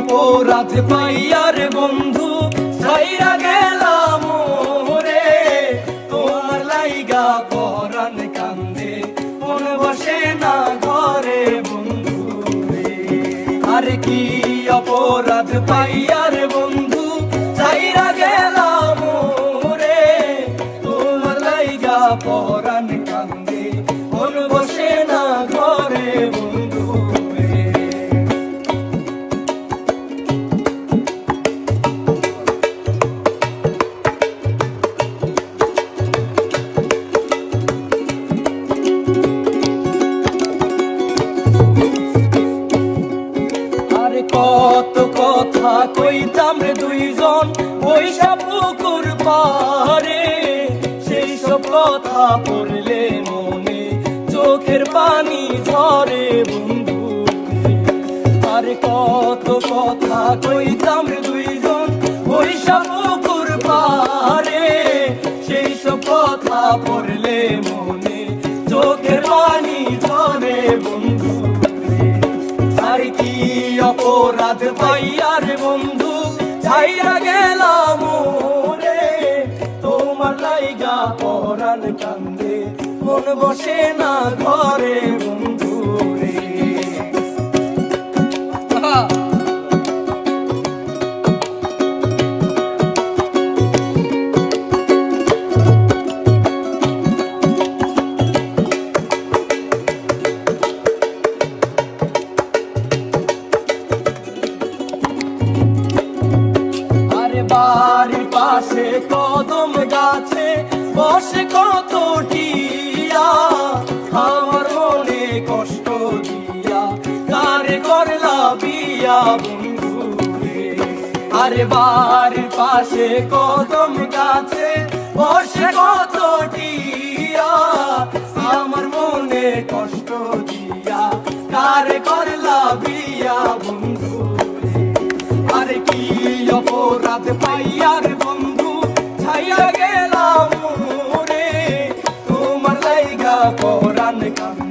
অপরাধ পাইয়ার বন্ধু ছাইরা গেলাম রে, তোমার লাইগা পরাণ কান্দে মন বসে না ঘরে বন্ধু রে। আর কি অপরাধ পাইয়ার বন্ধু ছাইরা গেলাম রে, তোমার লাইগা পরাণ কান্দে মন বসে না ঘরে বন্ধু রে। কত কথা কইতাম রে দুইজন ওইসা পুকুর পারে, সেই সব কথা পড়লে মনে চোখের পানি ঝরে বন্ধু। আর কত কথা কইতাম রে দুইজন ওইসা পুকুর পারে, সেই সব কথা পড়লে মনে চোখের পানি ঝরে বন্ধু। আর কি অপরাধ পাইয়ার বন্ধু ছাইরা গেলাম রে, তোমার লাইগা পরাণ কান্দে মন বসে না ঘরে বন্ধু রে। বাড়ির পাশে কদম গাছে বসে কত টিয়া, আমার মনে কষ্ট দিয়া কারে করলা বিয়া বন্ধু রে। আরে বাড়ির পাশে কদম গাছে বসে কত টিয়া, আমার মনে কষ্ট দিয়া কারে করলা বিয়া বন্ধু। আরে কি অপরাধ পাইয়ার বন্ধু ছাইয়া গেলাম রে, তোমার লাইগা পরাণ কান্দে